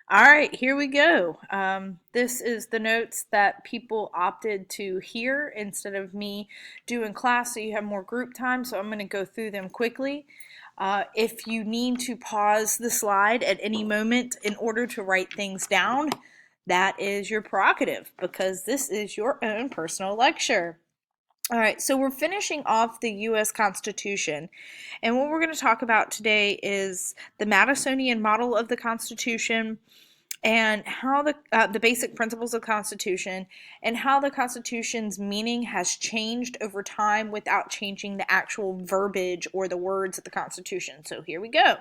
All right, here we go. This is the notes that people opted to hear instead of me doing class, so you have more group time. So I'm going to go through them quickly. If you need to pause the slide at any moment in order to write things down, that is your prerogative because this is your own personal lecture. All right, so we're finishing off the U.S. Constitution, and what we're going to talk about today is the Madisonian model of the Constitution, and how the basic principles of the Constitution and how the Constitution's meaning has changed over time without changing the actual verbiage or the words of the Constitution. So here we go.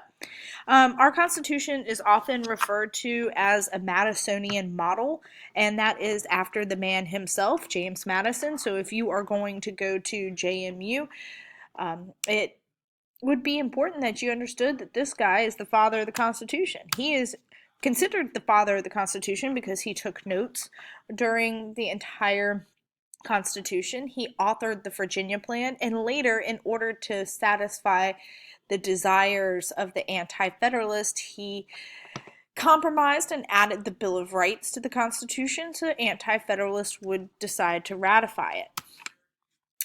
Our Constitution is often referred to as a Madisonian model, and that is after the man himself, James Madison. So if you are going to go to JMU, it would be important that you understood that this guy is the father of the Constitution. He is considered the father of the Constitution because he took notes during the entire Constitution. He authored the Virginia Plan, and later, in order to satisfy the desires of the Anti-Federalist, he compromised and added the Bill of Rights to the Constitution so the Anti-Federalists would decide to ratify it.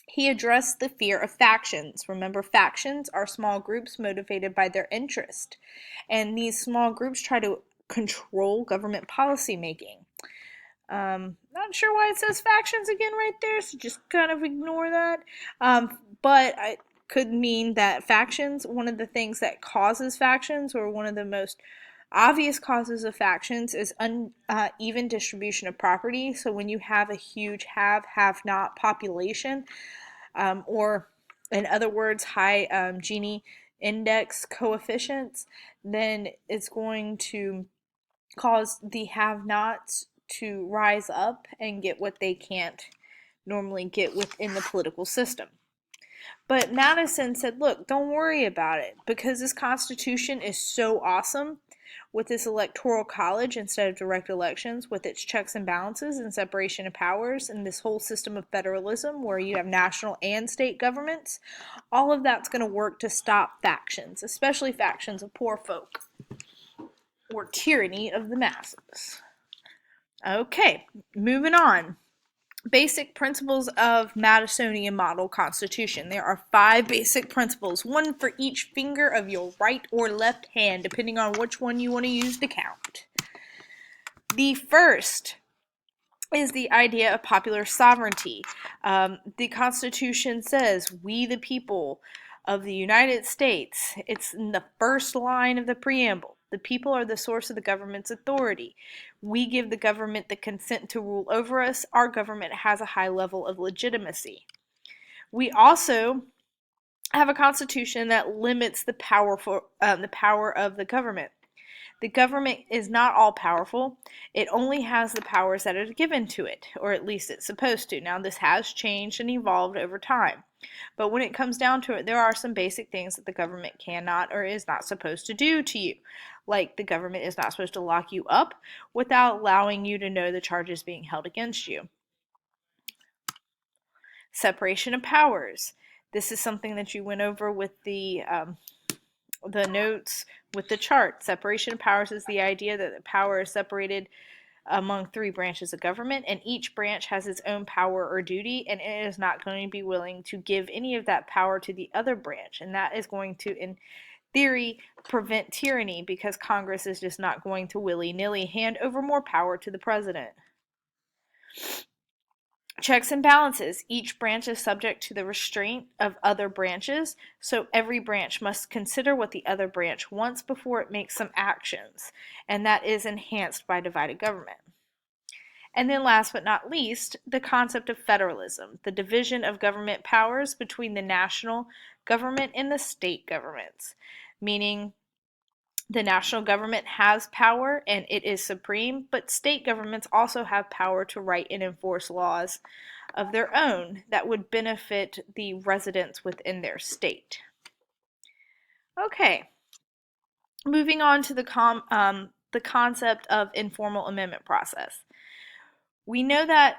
He addressed the fear of factions. Remember, factions are small groups motivated by their interest, and these small groups try to control government policy making. Not sure why it says factions again right there, so just kind of ignore that. But it could mean that factions, one of the things that causes factions, or one of the most obvious causes of factions, is uneven distribution of property. So when you have a huge have-not population, or in other words, high Gini index coefficients, then it's going to cause the have-nots to rise up and get what they can't normally get within the political system. But Madison said, look, don't worry about it, because this Constitution is so awesome with this electoral college instead of direct elections, with its checks and balances and separation of powers, and this whole system of federalism where you have national and state governments. All of that's going to work to stop factions, especially factions of poor folk, or tyranny of the masses. Okay, moving on. Basic principles of Madisonian model constitution. There are 5 basic principles, one for each finger of your right or left hand, depending on which one you want to use to count. The first is the idea of popular sovereignty. The Constitution says, we the people of the United States. It's in the first line of the preamble. The people are the source of the government's authority. We give the government the consent to rule over us. Our government has a high level of legitimacy. We also have a constitution that limits the power of the government. The government is not all powerful. It only has the powers that are given to it, or at least it's supposed to. Now, this has changed and evolved over time. But when it comes down to it, there are some basic things that the government cannot or is not supposed to do to you. Like, the government is not supposed to lock you up without allowing you to know the charges being held against you. Separation of powers. This is something that you went over with the notes with the chart. Separation of powers is the idea that the power is separated among 3 branches of government, and each branch has its own power or duty, and it is not going to be willing to give any of that power to the other branch, and that is going to, in theory, prevent tyranny, because Congress is just not going to willy-nilly hand over more power to the president. Checks and balances. Each branch is subject to the restraint of other branches, so every branch must consider what the other branch wants before it makes some actions, and that is enhanced by divided government. And then last but not least, the concept of federalism, the division of government powers between the national government and the state governments, meaning the national government has power and it is supreme, but state governments also have power to write and enforce laws of their own that would benefit the residents within their state. Okay, moving on to the concept of informal amendment process. We know that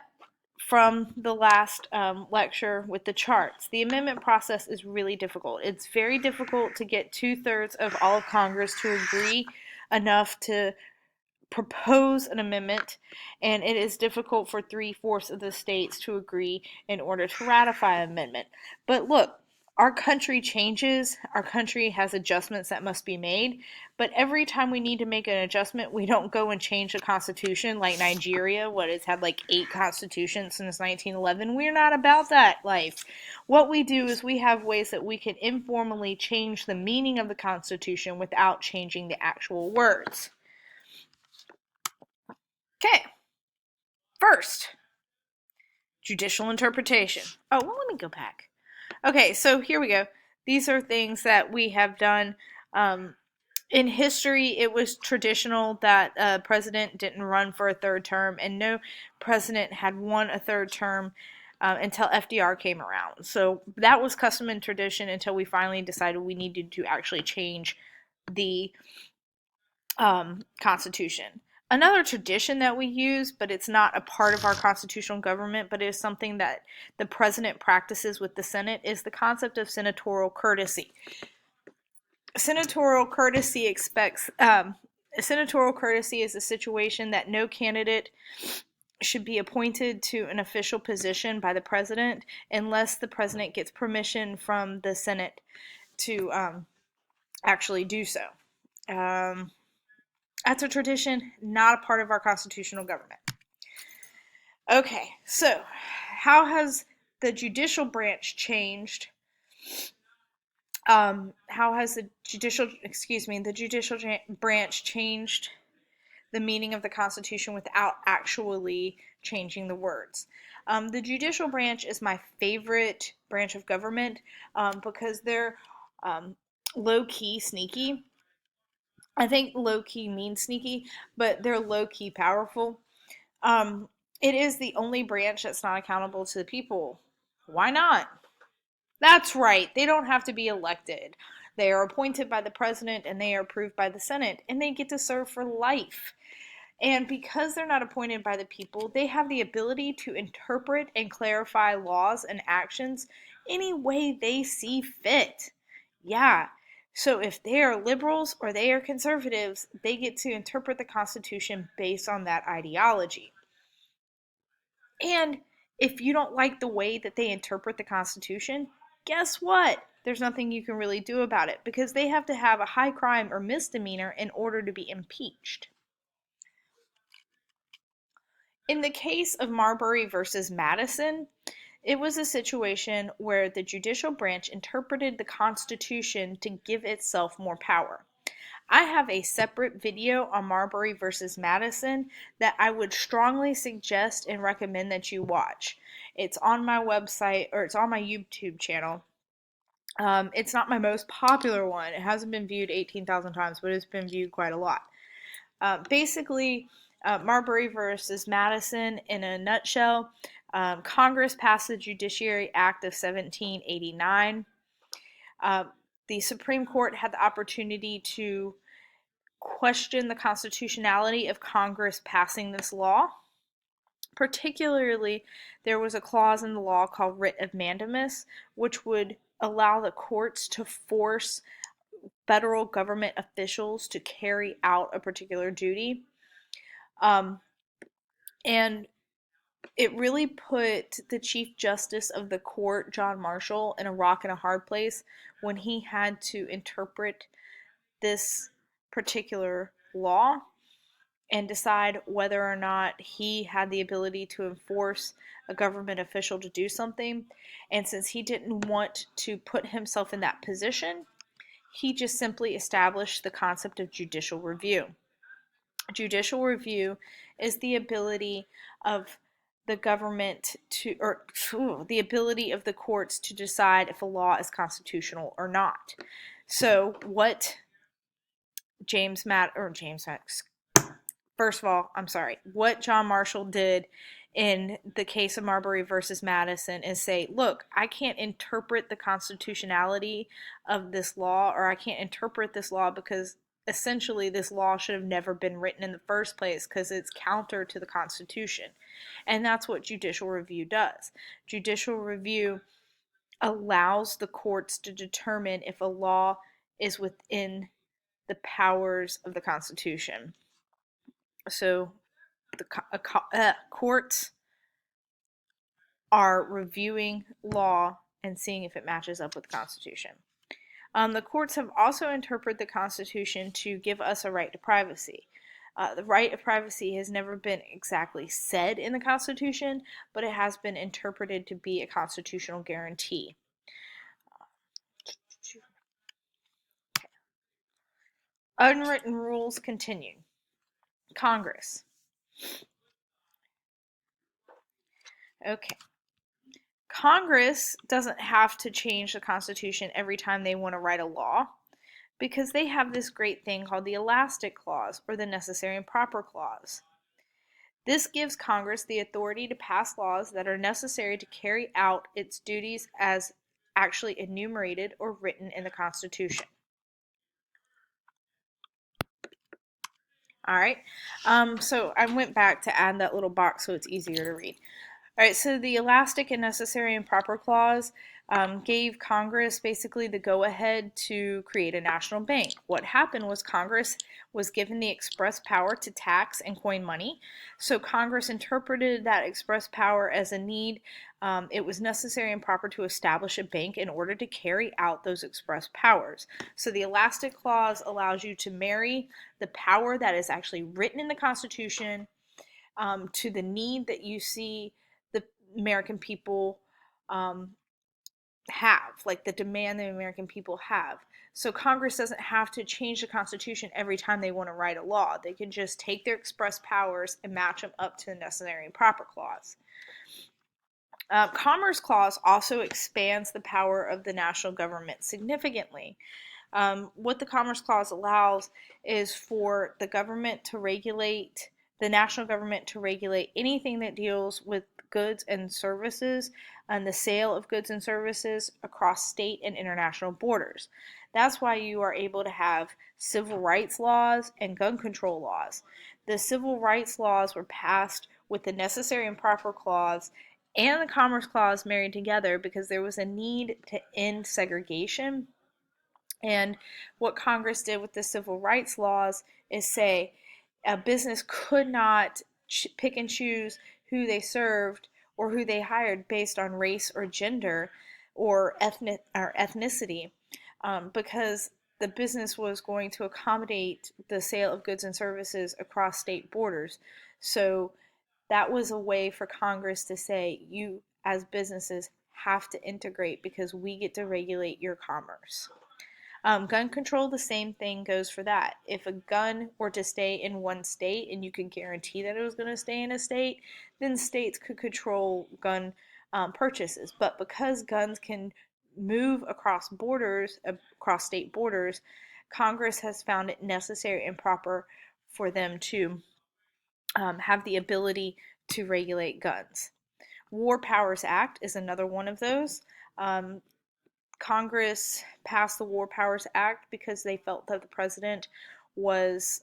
from the last lecture with the charts, the amendment process is really difficult. It's very difficult to get 2/3 of all of Congress to agree enough to propose an amendment, and it is difficult for three-fourths of the states to agree in order to ratify an amendment. But look, our country changes, our country has adjustments that must be made, but every time we need to make an adjustment, we don't go and change the Constitution like Nigeria, what has had like 8 constitutions since 1911. We're not about that life. What we do is we have ways that we can informally change the meaning of the Constitution without changing the actual words. Okay, first, judicial interpretation. Oh, well, let me go back. Okay, so here we go. These are things that we have done. In history, it was traditional that a president didn't run for a third term, and no president had won a third term until FDR came around. So that was custom and tradition until we finally decided we needed to actually change the Constitution. Another tradition that we use, but it's not a part of our constitutional government, but it is something that the president practices with the Senate, is the concept of senatorial courtesy. Senatorial courtesy senatorial courtesy is a situation that no candidate should be appointed to an official position by the president unless the president gets permission from the Senate to actually do so. That's a tradition, not a part of our constitutional government. Okay, so how has the judicial branch changed? How has the judicial branch changed the meaning of the Constitution without actually changing the words? The judicial branch is my favorite branch of government because they're low-key sneaky. I think low-key means sneaky, but they're low-key powerful. It is the only branch that's not accountable to the people. Why not? That's right. They don't have to be elected. They are appointed by the president and they are approved by the Senate, and they get to serve for life. And because they're not appointed by the people, they have the ability to interpret and clarify laws and actions any way they see fit. Yeah. So if they are liberals or they are conservatives, they get to interpret the Constitution based on that ideology. And if you don't like the way that they interpret the Constitution, guess what? There's nothing you can really do about it because they have to have a high crime or misdemeanor in order to be impeached. In the case of Marbury versus Madison, it was a situation where the judicial branch interpreted the Constitution to give itself more power. I have a separate video on Marbury versus Madison that I would strongly suggest and recommend that you watch. It's on my website, or it's on my YouTube channel. It's not my most popular one. It hasn't been viewed 18,000 times, but it's been viewed quite a lot. Basically, Marbury versus Madison, in a nutshell, Congress passed the Judiciary Act of 1789. The Supreme Court had the opportunity to question the constitutionality of Congress passing this law. Particularly, there was a clause in the law called writ of mandamus, which would allow the courts to force federal government officials to carry out a particular duty. And it really put the Chief Justice of the court, John Marshall, in a rock and a hard place when he had to interpret this particular law and decide whether or not he had the ability to enforce a government official to do something. And since he didn't want to put himself in that position, he just simply established the concept of judicial review. Judicial review is the ability of the government to, or the ability of the courts to decide if a law is constitutional or not. So what what John Marshall did in the case of Marbury versus Madison is say, look, I can't interpret the constitutionality of this law, or I can't interpret this law because essentially this law should have never been written in the first place because it's counter to the Constitution. And that's what judicial review does. Judicial review allows the courts to determine if a law is within the powers of the Constitution. So the courts are reviewing law and seeing if it matches up with the Constitution. The courts have also interpreted the Constitution to give us a right to privacy. The right of privacy has never been exactly said in the Constitution, but it has been interpreted to be a constitutional guarantee. Unwritten rules continue. Congress. Okay. Congress doesn't have to change the Constitution every time they want to write a law, because they have this great thing called the Elastic Clause, or the Necessary and Proper Clause. This gives Congress the authority to pass laws that are necessary to carry out its duties as actually enumerated or written in the Constitution. All right, so I went back to add that little box so it's easier to read. All right, so the Elastic and Necessary and Proper Clause gave Congress basically the go-ahead to create a national bank. What happened was Congress was given the express power to tax and coin money. So Congress interpreted that express power as a need. It was necessary and proper to establish a bank in order to carry out those express powers. So the Elastic Clause allows you to marry the power that is actually written in the Constitution to the need that you see the American people have, like the demand the American people have. So Congress doesn't have to change the Constitution every time they want to write a law. They can just take their express powers and match them up to the Necessary and Proper Clause. Commerce Clause also expands the power of the national government significantly. What the Commerce Clause allows is for the government to regulate, the national government to regulate anything that deals with goods and services and the sale of goods and services across state and international borders. That's why you are able to have civil rights laws and gun control laws. The civil rights laws were passed with the Necessary and Proper Clause and the Commerce Clause married together because there was a need to end segregation. And what Congress did with the civil rights laws is say a business could not pick and choose who they served or who they hired based on race or gender or ethnicity, because the business was going to accommodate the sale of goods and services across state borders. So that was a way for Congress to say, you as businesses have to integrate because we get to regulate your commerce. Gun control, the same thing goes for that. If a gun were to stay in one state and you could guarantee that it was going to stay in a state, then states could control gun purchases. But because guns can move across borders, across state borders, Congress has found it necessary and proper for them to have the ability to regulate guns. War Powers Act is another one of those. Congress passed the War Powers Act because they felt that the president was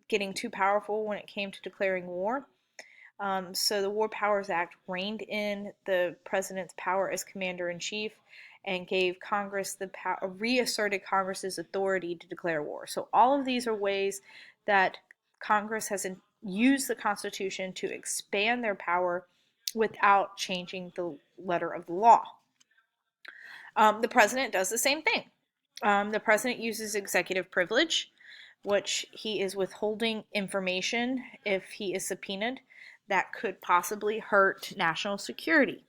getting too powerful when it came to declaring war. So the War Powers Act reined in the president's power as commander-in-chief and gave Congress the power, reasserted Congress's authority to declare war. So all of these are ways that Congress has used the Constitution to expand their power without changing the letter of the law. The president does the same thing. The president uses executive privilege, which he is withholding information if he is subpoenaed that could possibly hurt national security.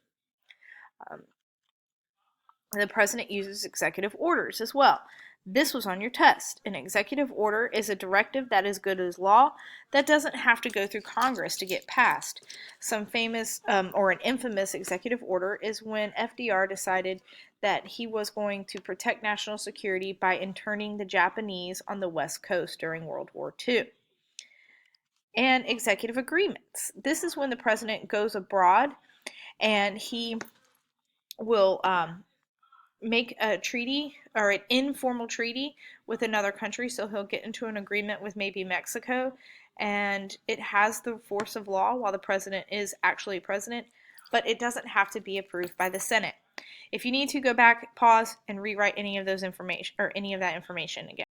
The president uses executive orders as well. This was on your test. An executive order is a directive that is good as law that doesn't have to go through Congress to get passed. Some famous or an infamous executive order is when FDR decided that he was going to protect national security by interning the Japanese on the West Coast during World War II. And executive agreements. This is when the president goes abroad and he will make a treaty or an informal treaty with another country. So he'll get into an agreement with maybe Mexico, and it has the force of law while the president is actually president, but it doesn't have to be approved by the Senate. If you need to, go back, pause, and rewrite any of those information or any of that information again.